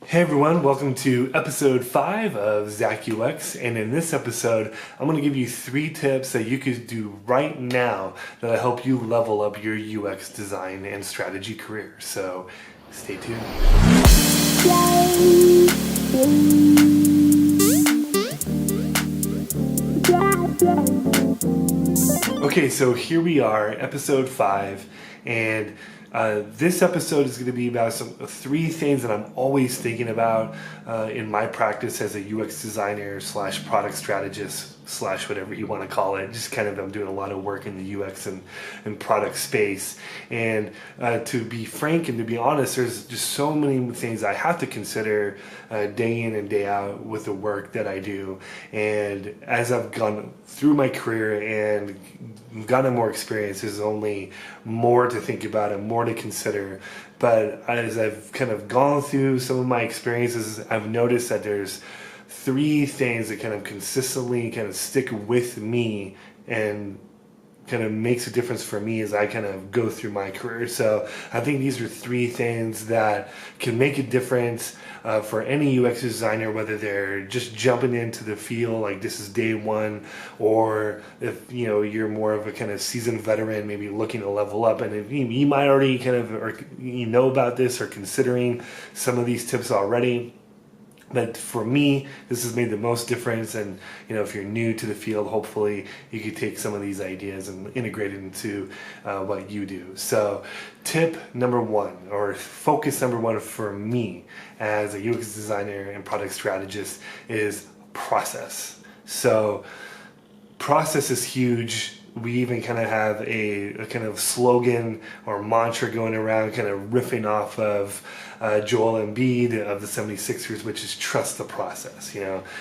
Hey everyone, welcome to episode 5 of Zach UX, and in this episode I'm going to give you 3 tips that you could do right now that'll help you level up your UX design and strategy career. So stay tuned. Okay, so here we are, episode 5, and this episode is going to be about 3 things that I'm always thinking about in my practice as a UX designer / product strategist / whatever you want to call it. Just kind of, I'm doing a lot of work in the UX and product space. And to be frank and to be honest, there's just so many things I have to consider day in and day out with the work that I do. And as I've gone through my career and gotten more experience, there's only more to think about and more to consider. But as I've kind of gone through some of my experiences, I've noticed that there's 3 things that kind of consistently kind of stick with me and kind of makes a difference for me as I kind of go through my career. So I think these are 3 things that can make a difference for any UX designer, whether they're just jumping into the field, like this is day 1, or if you're more of a kind of seasoned veteran, maybe looking to level up, and if you might already kind of know about this or considering some of these tips already. But for me, this has made the most difference, and if you're new to the field, hopefully you could take some of these ideas and integrate it into what you do. So tip number 1, or focus number 1 for me as a UX designer and product strategist is process. So process is huge. We even kind of have a kind of slogan or mantra going around, kind of riffing off of Joel Embiid of the 76ers, which is trust the process,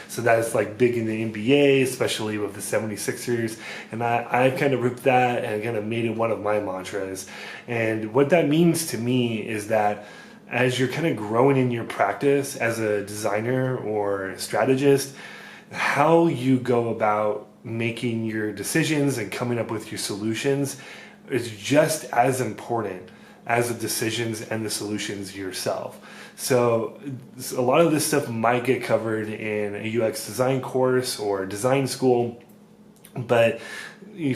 So that is like big in the NBA, especially with the 76ers. And I kind of ripped that and kind of made it one of my mantras. And what that means to me is that as you're kind of growing in your practice as a designer or strategist, how you go about making your decisions and coming up with your solutions is just as important as the decisions and the solutions yourself. So a lot of this stuff might get covered in a UX design course or design school, but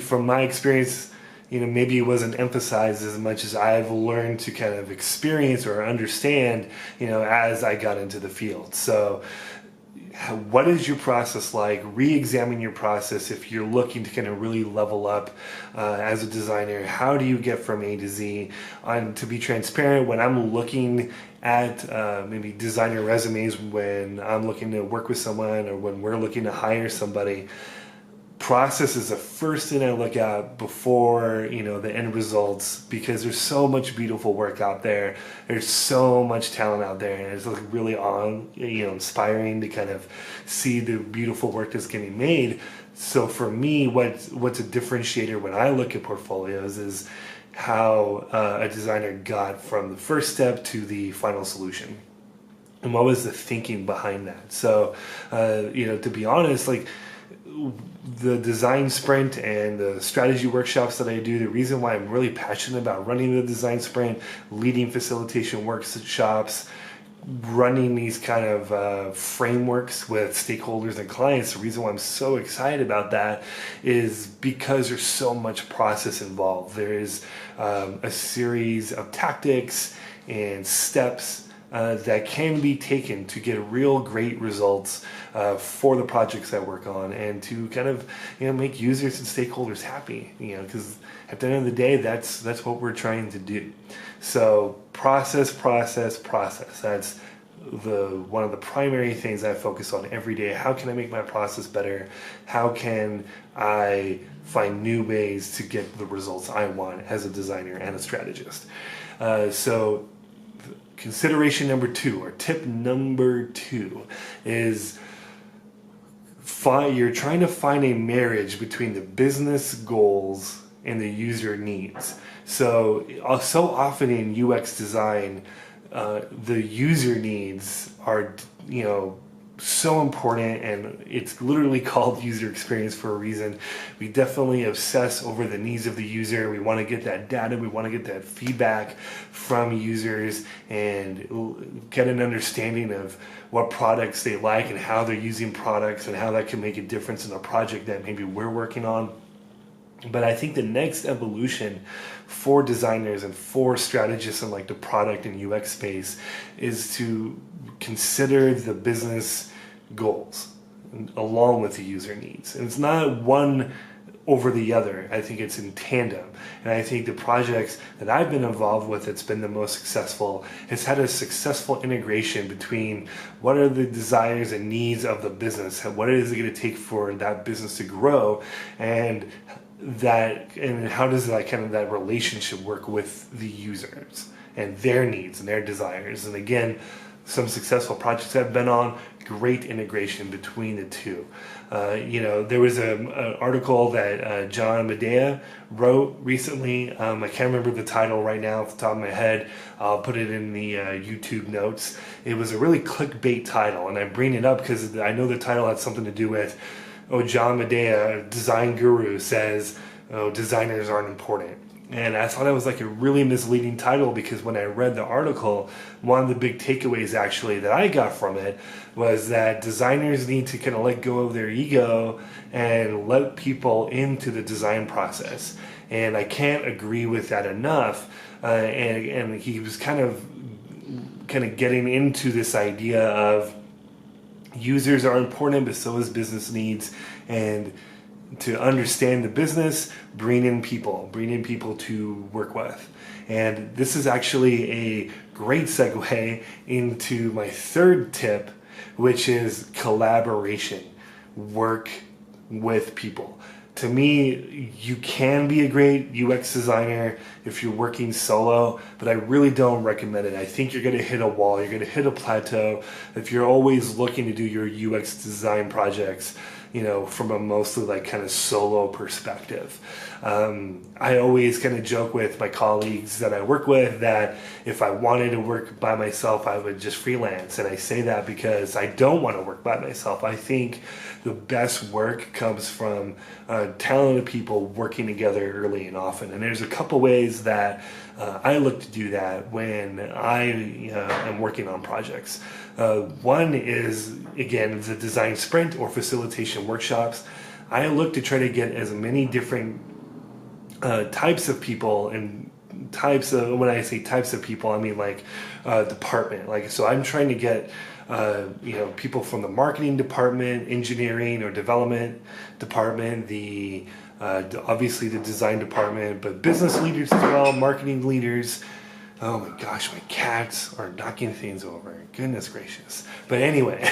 from my experience, maybe it wasn't emphasized as much as I've learned to kind of experience or understand, as I got into the field. So what is your process like? Re-examine your process if you're looking to kind of really level up as a designer. How do you get from A to Z? And to be transparent, when I'm looking at maybe designer resumes, when I'm looking to work with someone or when we're looking to hire somebody, process is the first thing I look at before the end results, because there's so much beautiful work out there. There's so much talent out there, and it's really inspiring to kind of see the beautiful work that's getting made. So for me, what's a differentiator when I look at portfolios is how a designer got from the first step to the final solution, and what was the thinking behind that. So to be honest, the design sprint and the strategy workshops that I do, the reason why I'm really passionate about running the design sprint, leading facilitation workshops, running these kind of frameworks with stakeholders and clients, the reason why I'm so excited about that is because there's so much process involved. There is a series of tactics and steps that can be taken to get real great results for the projects I work on, and to kind of make users and stakeholders happy, because at the end of the day, that's what we're trying to do. So process. That's one of the primary things I focus on every day. How can I make my process better? How can I find new ways to get the results I want as a designer and a strategist? So consideration number 2, or tip number 2, is you're trying to find a marriage between the business goals and the user needs. So often in UX design, the user needs are so important, and it's literally called user experience for a reason. We definitely obsess over the needs of the user. We want to get that data, we want to get that feedback from users and get an understanding of what products they like and how they're using products and how that can make a difference in a project that maybe we're working on. But I think the next evolution for designers and for strategists in like the product and UX space is to consider the business goals along with the user needs. And it's not one over the other. I think it's in tandem. And I think the projects that I've been involved with that's been the most successful has had a successful integration between what are the desires and needs of the business, what is it going to take for that business to grow, and how does that kind of that relationship work with the users and their needs and their desires. And again, some successful projects I've been on, great integration between the two. There was an article that John Medea wrote recently. I can't remember the title right now off the top of my head. I'll put it in the YouTube notes. It was a really clickbait title, and I bring it up because I know the title had something to do with, John Medea, design guru, says, designers aren't important. And I thought it was like a really misleading title, because when I read the article, one of the big takeaways actually that I got from it was that designers need to kind of let go of their ego and let people into the design process. And I can't agree with that enough. And he was kind of getting into this idea of users are important, but so is business needs. And to understand the business, bring in people to work with. And this is actually a great segue into my third tip, which is collaboration. Work with people. To me, you can be a great UX designer if you're working solo, but I really don't recommend it. I think you're going to hit a wall, you're going to hit a plateau if you're always looking to do your UX design projects, from a mostly like kind of solo perspective. I always kind of joke with my colleagues that I work with that if I wanted to work by myself, I would just freelance. And I say that because I don't want to work by myself. I think the best work comes from talented people working together early and often. And there's a couple ways that I look to do that when I am working on projects. One is, again, the design sprint or facilitation workshops. I look to try to get as many different types of people, and when I say types of people, I mean like department. So I'm trying to get people from the marketing department, engineering or development department, obviously the design department, but business leaders as well, marketing leaders. Oh my gosh, my cats are knocking things over. Goodness gracious. But anyway,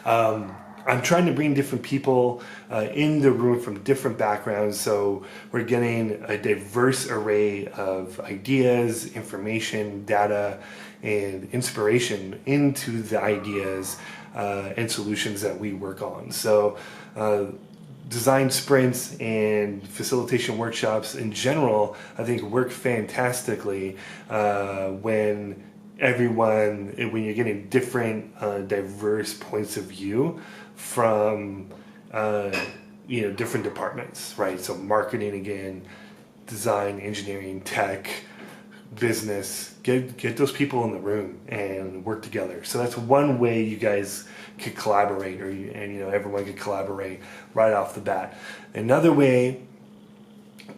I'm trying to bring different people in the room from different backgrounds, so we're getting a diverse array of ideas, information, data, and inspiration into the ideas and solutions that we work on. So design sprints and facilitation workshops in general, I think, work fantastically when you're getting different diverse points of view from different departments, right? So marketing again, design, engineering, tech, business, get those people in the room and work together. So that's one way you guys could collaborate, everyone could collaborate right off the bat. Another way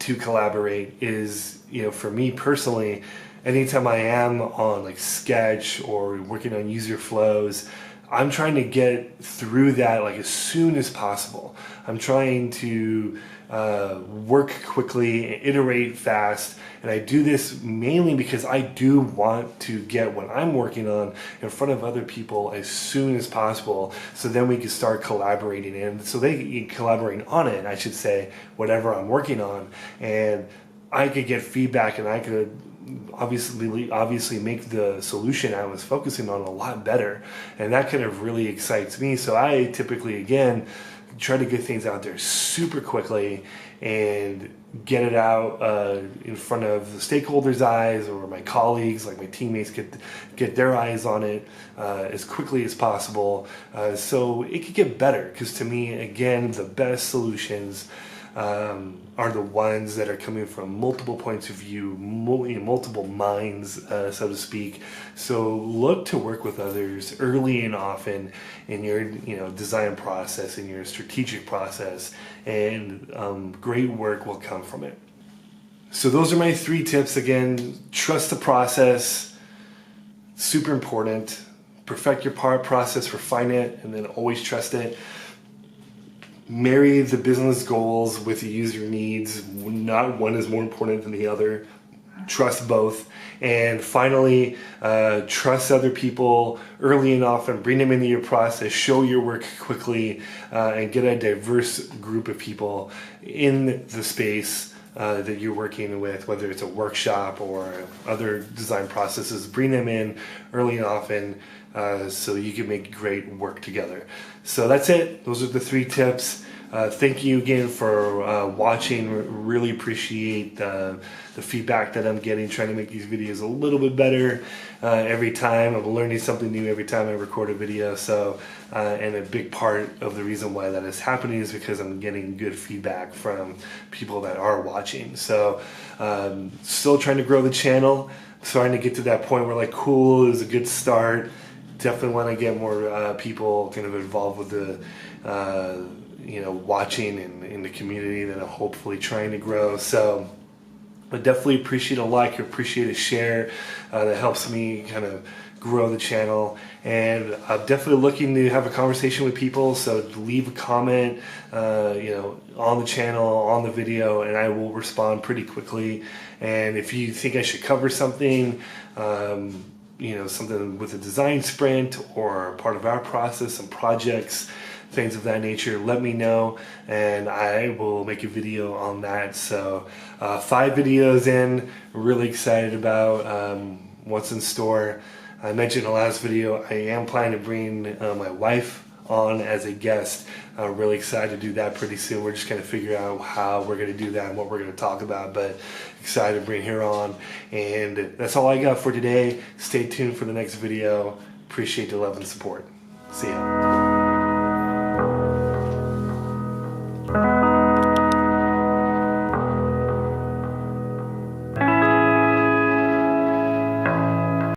to collaborate is, for me personally, anytime I am on like Sketch or working on user flows, I'm trying to get through that like as soon as possible. I'm trying to work quickly, iterate fast, and I do this mainly because I do want to get what I'm working on in front of other people as soon as possible, so then we can start collaborating, and so they can collaborate on it, I should say, whatever I'm working on, and I could get feedback, and I could obviously make the solution I was focusing on a lot better, and that kind of really excites me. So I typically, again, try to get things out there super quickly and get it out in front of the stakeholders' eyes, or my colleagues, like my teammates, get their eyes on it as quickly as possible, so it could get better. Because to me, again, the best solutions are the ones that are coming from multiple points of view, multiple minds, so to speak. So look to work with others early and often in your design process, in your strategic process, and great work will come from it. So those are my 3 tips. Again, trust the process, super important. Perfect your process, refine it, and then always trust it. Marry the business goals with the user needs. Not one is more important than the other. Trust both. And finally, trust other people early and often. Bring them into your process. Show your work quickly, and get a diverse group of people in the space that you're working with, whether it's a workshop or other design processes. Bring them in early and often, so you can make great work together. So that's it. Those are the 3 tips. Thank you again for watching. Really appreciate the feedback that I'm getting, trying to make these videos a little bit better every time. I'm learning something new every time I record a video. So, and a big part of the reason why that is happening is because I'm getting good feedback from people that are watching. So, still trying to grow the channel. Starting to get to that point where, like, cool, it was a good start. Definitely want to get more people kind of involved with the watching and in the community that I'm hopefully trying to grow. So I definitely appreciate a like, appreciate a share. That helps me kind of grow the channel. And I'm definitely looking to have a conversation with people, so leave a comment on the channel, on the video, and I will respond pretty quickly. And if you think I should cover something, something with a design sprint or part of our process and projects, things of that nature, let me know and I will make a video on that. So 5 videos in, really excited about what's in store. I mentioned in the last video, I am planning to bring my wife on as a guest. Really excited to do that pretty soon. We're just going to figure out how we're going to do that and what we're going to talk about, but excited to bring her on. And that's all I got for today. Stay tuned for the next video. Appreciate the love and support. See ya.